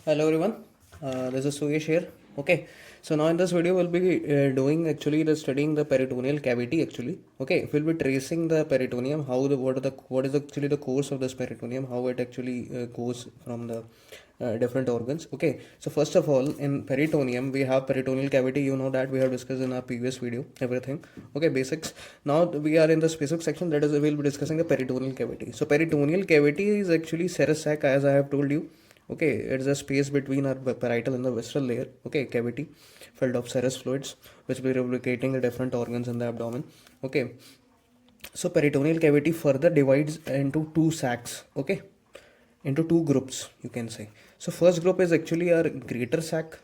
Hello everyone, this is Suyesh here. Okay, so now in this video we'll be doing actually the studying the peritoneal cavity actually. Okay, we'll be tracing the peritoneum, how the what is actually the course of this peritoneum, how it actually goes from the different organs. Okay, so first of all in peritoneum we have peritoneal cavity. You know that we have discussed in our previous video everything. Okay, basics. Now we are in the specific section, that is we'll be discussing the peritoneal cavity. So peritoneal cavity is actually serous sac, as I have told you. Okay, it's a space between our parietal and the visceral layer. Okay, cavity filled of serous fluids which will be lubricating the different organs in the abdomen. Okay, so peritoneal cavity further divides into two sacs. Okay, into two groups you can say. So first group is actually our greater sac.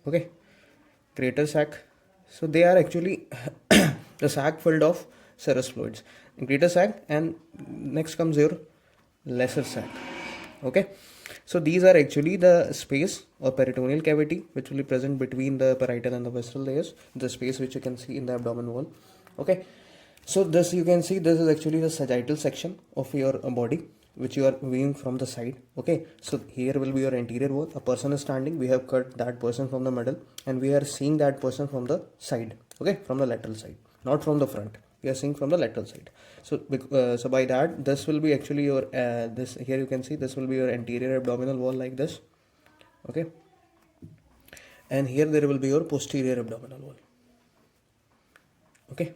Okay, greater sac. So they are actually the sac filled of serous fluids, greater sac, and next comes your lesser sac. Okay, so these are actually the space or peritoneal cavity which will be present between the parietal and the visceral layers, the space which you can see in the abdomen wall. Okay, so this you can see, this is actually the sagittal section of your body which you are viewing from the side. Okay, so here will be your anterior wall. A person is standing, we have cut that person from the middle and we are seeing that person from the side. Okay, from the lateral side, not from the front, we are seeing from the lateral side. So so by that, this will be actually your this here you can see, this will be your anterior abdominal wall like this. Okay, and here there will be your posterior abdominal wall. Okay,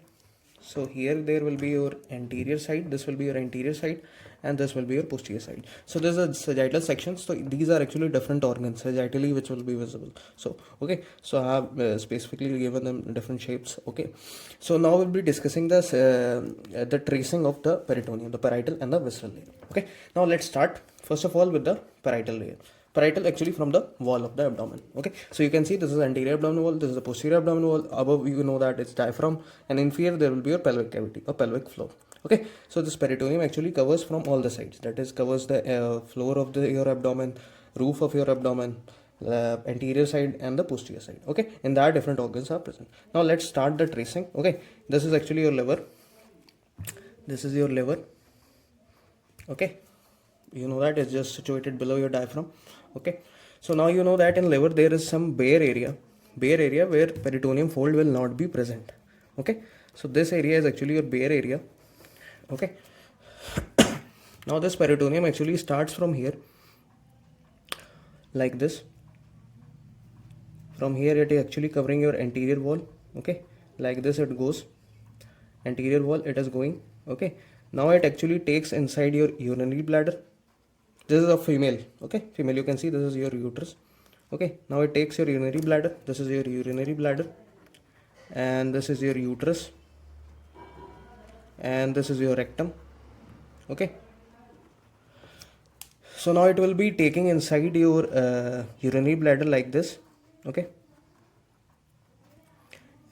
so here there will be your anterior side, this will be your anterior side, and this will be your posterior side. So this is a sagittal section. So these are actually different organs sagittally which will be visible. So okay, so I have specifically given them different shapes. Okay, so now we'll be discussing this the tracing of the peritoneum, the parietal and the visceral layer. Okay, now let's start first of all with the parietal layer. Parietal actually from the wall of the abdomen. Okay, so you can see this is anterior abdominal wall, this is the posterior abdominal wall. Above you know that it's diaphragm, and inferior there will be your pelvic cavity or pelvic floor. Okay, so this peritoneum actually covers from all the sides, that is covers the floor of your abdomen, roof of your abdomen, anterior side and the posterior side. Okay, in that different organs are present. Now let's start the tracing. Okay, this is actually your liver, this is your liver. Okay, you know that it's just situated below your diaphragm. Okay, so now you know that in liver there is some bare area where peritoneum fold will not be present. Okay, so this area is actually your bare area. Okay, now this peritoneum actually starts from here like this. From here it is actually covering your anterior wall. Okay, like this it goes, anterior wall it is going. Okay, now it actually takes inside your urinary bladder. This is a female. Okay, female, you can see this is your uterus. Okay, now it takes your urinary bladder, this is your urinary bladder, and this is your uterus, and this is your rectum. Okay, so now it will be taking inside your urinary bladder like this. Okay,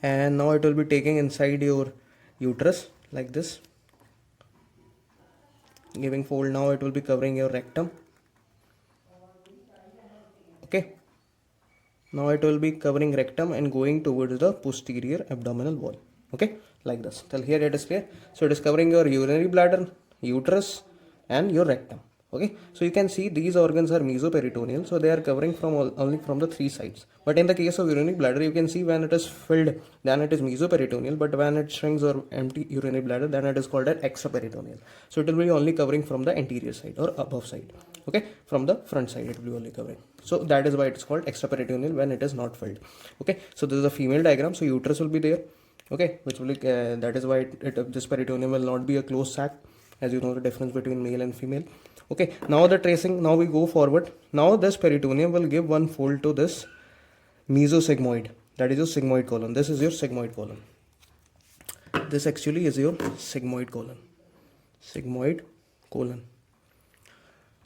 and now it will be taking inside your uterus like this, giving fold. Now it will be covering your rectum. Okay, now it will be covering rectum and going towards the posterior abdominal wall. Okay, like this. Till here it is clear. So it is covering your urinary bladder, uterus, and your rectum. Okay, so you can see these organs are mesoperitoneal, so they are covering from only from the three sides. But in the case of urinary bladder, you can see when it is filled, then it is mesoperitoneal, but when it shrinks or empty urinary bladder, then it is called as extraperitoneal. So it will be only covering from the anterior side or above side. Okay, from the front side it will be only covering. So that is why it's called extraperitoneal when it is not filled. Okay, so this is a female diagram. So uterus will be there. Okay, which will be that is why this peritoneum will not be a closed sac, as you know the difference between male and female. Okay, now the tracing, now we go forward. Now this peritoneum will give one fold to this mesosigmoid, that is your sigmoid colon. This is your sigmoid colon. This actually is your sigmoid colon. Sigmoid colon.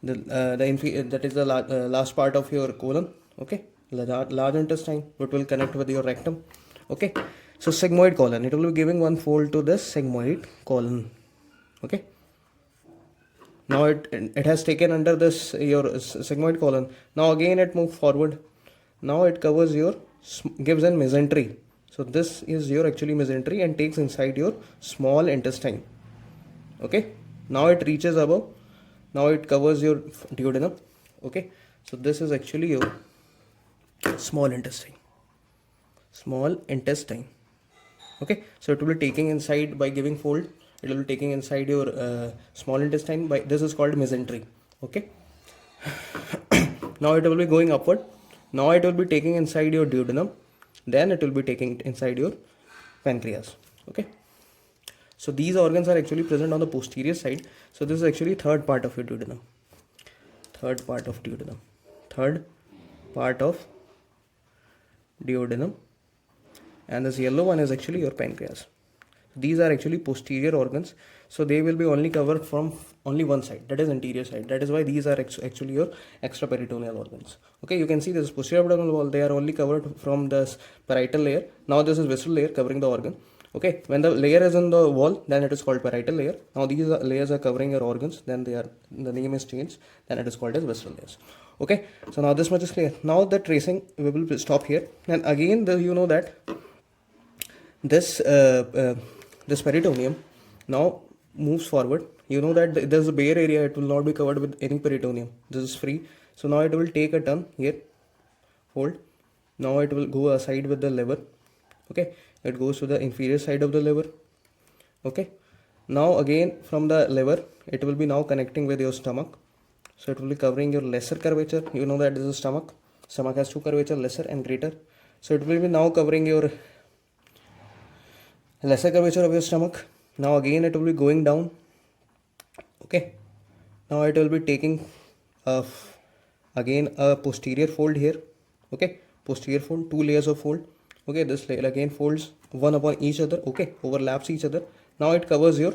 That is the last part of your colon. Okay, large intestine, which will connect with your rectum. Okay, so sigmoid colon, it will be giving one fold to this sigmoid colon. Okay, now it has taken under this your sigmoid colon. Now again it moves forward. Now it covers your, gives an mesentery. So this is your actually mesentery and takes inside your small intestine. Okay, now it reaches above. Now it covers your duodenum. Okay, So this is actually your small intestine. Small intestine. Okay, so it will be taking inside by giving fold. It will be taking inside your small intestine by, this is called mesentery. Okay, now it will be going upward. Now it will be taking inside your duodenum, then it will be taking inside your pancreas. Okay, so these organs are actually present on the posterior side. So this is actually third part of your duodenum. Third part of duodenum. Third part of duodenum. And this yellow one is actually your pancreas. These are actually posterior organs, so they will be only covered from only one side, that is anterior side. That is why these are actually your extraperitoneal organs. Okay, you can see this is posterior abdominal wall, they are only covered from this parietal layer. Now this is visceral layer covering the organ. Okay, when the layer is in the wall, then it is called parietal layer. Now these layers are covering your organs, then the name is changed, then it is called as visceral layers. Okay, so now this much is clear. Now the tracing, we will stop here. And again, you know that this this peritoneum now moves forward. You know that there's a bare area, it will not be covered with any peritoneum, this is free. So now it will take a turn here, hold. Now it will go aside with the liver. Okay, it goes to the inferior side of the liver. Okay, now again from the liver it will be now connecting with your stomach. So it will be covering your lesser curvature. You know that this is stomach. Stomach has two curvature, lesser and greater. So it will be now covering your lesser curvature of your stomach. Now again it will be going down. Okay, now it will be taking again a posterior fold here. Okay, posterior fold, two layers of fold. Okay, this layer again folds one upon each other. Okay, overlaps each other. Now it covers your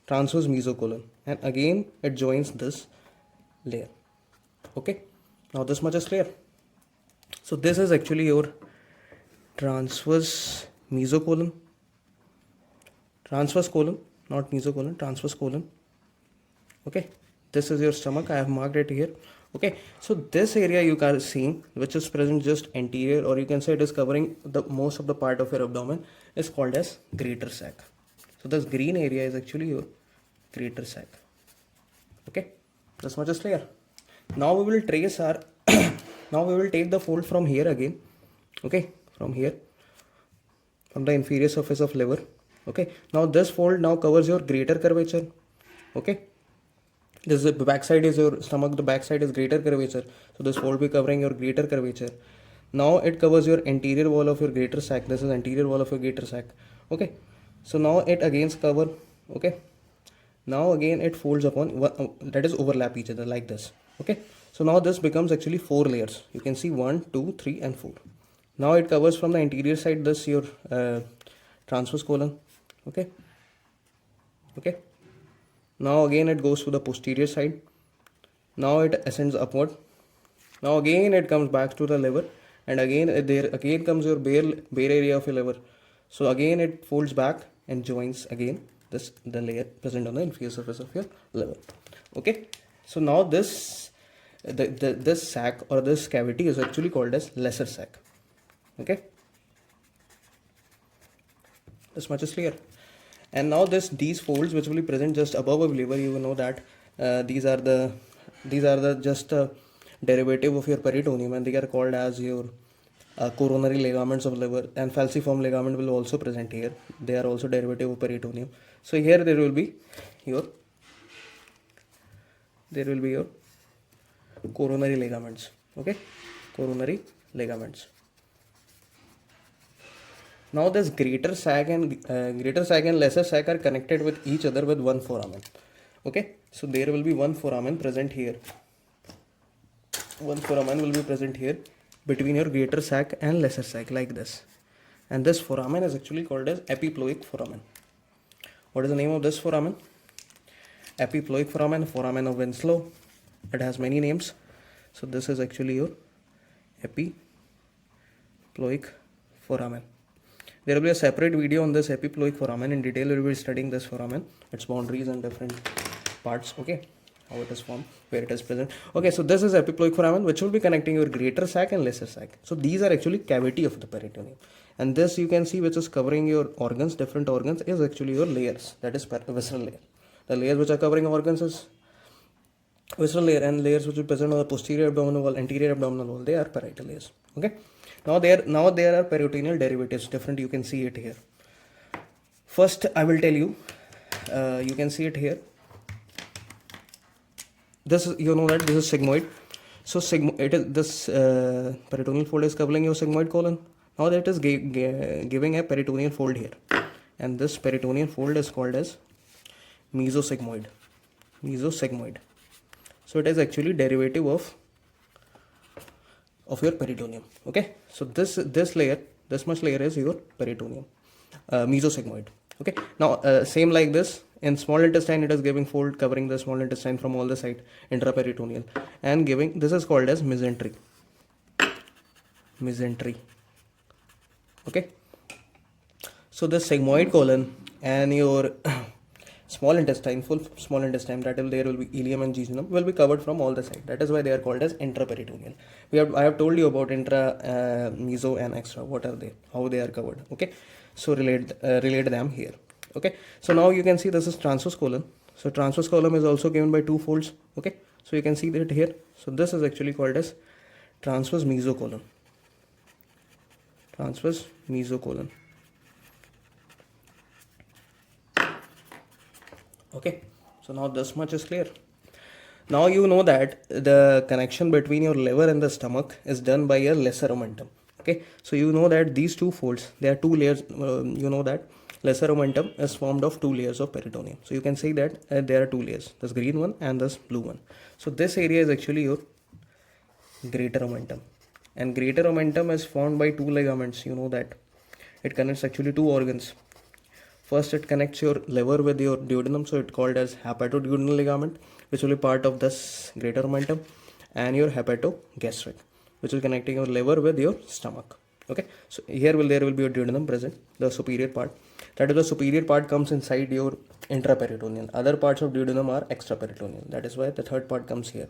transverse mesocolon, and again it joins this layer. Okay, now this much is clear. So this is actually your transverse mesocolon, transverse colon, not mesocolon, transverse colon. Okay, this is your stomach, I have marked it here. Okay, so this area you can see, which is present just anterior, or you can say it is covering the most of the part of your abdomen, is called as greater sac. So this green area is actually your greater sac. Okay, this much is clear. Now we will trace our now we will take the fold from here again. Okay, from here, from the inferior surface of liver. Okay, now this fold now covers your greater curvature. Okay, this is the backside is your stomach, the backside is greater curvature, so this fold will be covering your greater curvature. Now it covers your anterior wall of your greater sac. This is anterior wall of your greater sac. Okay, so now it again cover. Okay, now again it folds upon that is overlap each other like this. Okay, so now this becomes actually 4 layers. You can see 1, 2, 3 and 4. Now it covers from the anterior side this your transverse colon. Okay, okay, now again it goes to the posterior side. Now it ascends upward. Now again it comes back to the liver, and again there again comes your bare area of your liver. So again it folds back and joins again the layer present on the inferior surface of your liver. Okay, so now this this sac or this cavity is actually called as lesser sac. Okay, this much is clear. And now these folds which will be present just above the liver, you will know that these are the just derivative of your peritoneum, and they are called as your coronary ligaments of liver, and falciform ligament will also present here. They are also derivative of peritoneum. So here there will be your coronary ligaments. Okay, coronary ligaments. Now this greater sac and lesser sac are connected with each other with one foramen. Okay, so there will be one foramen present here. One foramen will be present here between your greater sac and lesser sac like this. And this foramen is actually called as epiploic foramen. What is the name of this foramen? Epiploic foramen, foramen of Winslow. It has many names. So this is actually your epiploic foramen. There will be a separate video on this epiploic foramen. In detail, we will be studying this foramen, its boundaries and different parts. Okay, how it is formed, where it is present. Okay, so this is epiploic foramen, which will be connecting your greater sac and lesser sac. So these are actually cavity of the peritoneum. And this you can see, which is covering your organs, different organs, is actually your layers. That is visceral layer. The layers which are covering organs is visceral layer and layers which are present on the posterior abdominal wall, anterior abdominal wall, they are parietal layers. Okay. Now there are peritoneal derivatives. Different. You can see it here. First, I will tell you. You can see it here. This is, you know that this is sigmoid. So it is this peritoneal fold is covering your sigmoid colon. Now that is giving a peritoneal fold here, and this peritoneal fold is called as mesosigmoid. Mesosigmoid. So it is actually derivative of your peritoneum. Okay. So this layer, this much layer is your peritoneum, mesosigmoid. Okay. Now same like this in small intestine, it is giving fold covering the small intestine from all the side, intraperitoneal, and giving, this is called as mesentery. Okay. So the sigmoid colon and your small intestine, full small intestine, that will, there will be ileum and jejunum, will be covered from all the side. That is why they are called as intraperitoneal. I have told you about intra, meso and extra. What are they? How they are covered? Okay. So relate them here. Okay. So now you can see this is transverse colon. So transverse colon is also given by two folds. Okay. So you can see that here. So this is actually called as transverse mesocolon. Transverse mesocolon. Okay. So now this much is clear. Now you know that the connection between your liver and the stomach is done by a lesser omentum. Okay. So you know that these two folds, there are two layers. You know that lesser omentum is formed of two layers of peritoneum. So you can say that there are two layers, this green one and this blue one. So this area is actually your greater omentum, and greater omentum is formed by two ligaments. You know that it connects actually two organs. First, it connects your liver with your duodenum, so it's called as hepatoduodenal ligament, which will be part of this greater omentum, and your hepatogastric, which is connecting your liver with your stomach. Okay, so here there will be your duodenum present, the superior part. That is, the superior part comes inside your intraperitoneal. Other parts of duodenum are extraperitoneal. That is why the third part comes here.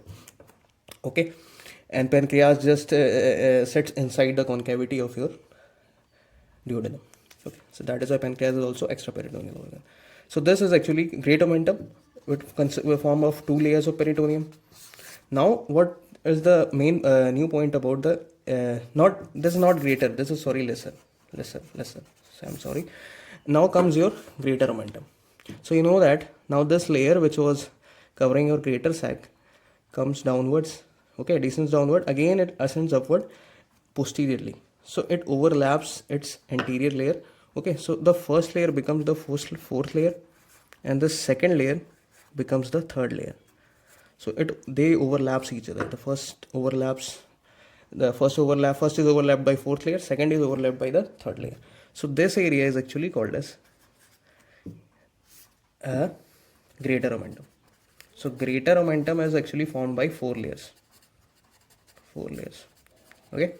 Okay, and pancreas just sits inside the concavity of your duodenum. Okay, so that is why pancreas is also extraperitoneal organ. So this is actually great omentum with form of two layers of peritoneum. Now what is the main new point about the this is not greater, this is lesser. So I'm sorry. Now comes your greater omentum. So you know that now this layer which was covering your greater sac comes downwards. Okay, descends downward, again it ascends upward posteriorly. So it overlaps its anterior layer. Okay, so the first layer becomes the fourth layer, and the second layer becomes the third layer. So they overlaps each other. First is overlapped by fourth layer, second is overlapped by the third layer. So this area is actually called as a greater omentum. So greater omentum is actually formed by four layers. Okay,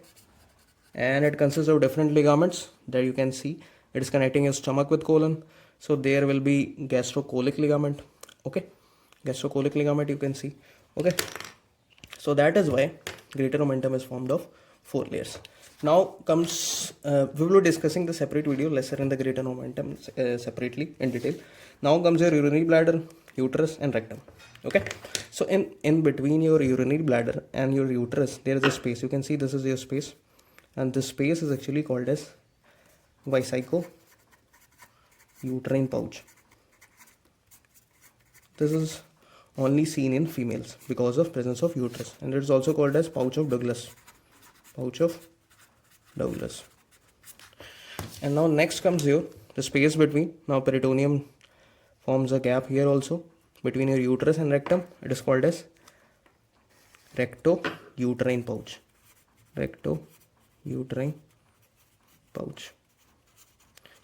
and it consists of different ligaments that you can see. It is connecting your stomach with colon. So there will be gastrocolic ligament. Okay, gastrocolic ligament you can see. Okay, so that is why greater omentum is formed of four layers. Now comes we will be discussing the separate video, lesser and the greater omentum separately in detail. Now comes your urinary bladder, uterus and rectum. Okay, so in between your urinary bladder and your uterus there is a space. You can see this is your space, and this space is actually called as vesico uterine pouch. This is only seen in females because of presence of uterus, and it is also called as pouch of Douglas. And now next comes here the space between, now peritoneum forms a gap here also between your uterus and rectum. It is called as recto-uterine pouch.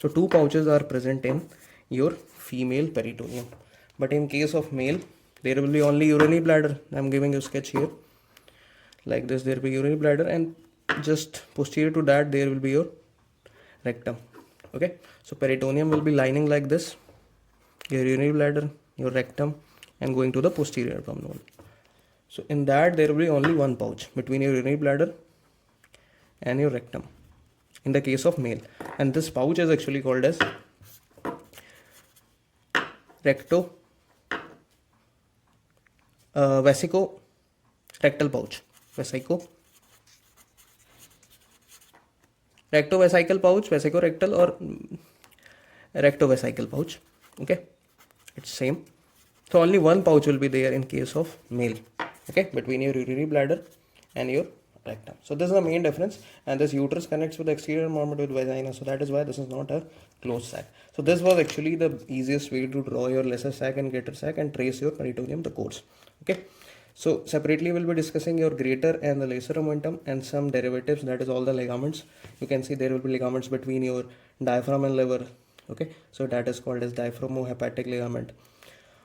So two pouches are present in your female peritoneum, but in case of male there will be only urinary bladder. I am giving you a sketch here like this. There will be urinary bladder, and just posterior to that there will be your rectum. Okay, so peritoneum will be lining like this, your urinary bladder, your rectum, and going to the posterior abdominal. So in that there will be only one pouch between your urinary bladder and your rectum in the case of male, and this pouch is actually called as vesico rectal pouch, rectovesical pouch, vesicorectal or rectovesical pouch. Okay, it's same. So only one pouch will be there in case of male. Okay, between your urinary bladder and your rectum. So this is the main difference, and this uterus connects with the exterior margin with vagina. So that is why this is not a closed sac. So this was actually the easiest way to draw your lesser sac and greater sac and trace your peritoneum, the codes. Okay. So separately we'll be discussing your greater and the lesser omentum and some derivatives, that is all the ligaments. You can see there will be ligaments between your diaphragm and liver. Okay, so that is called as diaphragmohepatic ligament.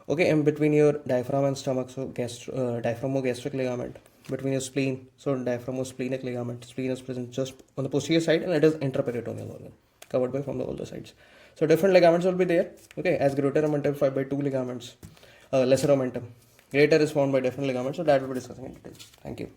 Okay, and between your diaphragm and stomach, so diaphragmogastric ligament. Between your spleen, so diaphragmosplenic ligament. Spleen is present just on the posterior side and it is intraperitoneal organ, covered by from all the sides. So different ligaments will be there. Okay, as greater omentum 5 by 2 ligaments, lesser omentum. Greater is formed by different ligaments, so that will be discussing in detail. Thank you.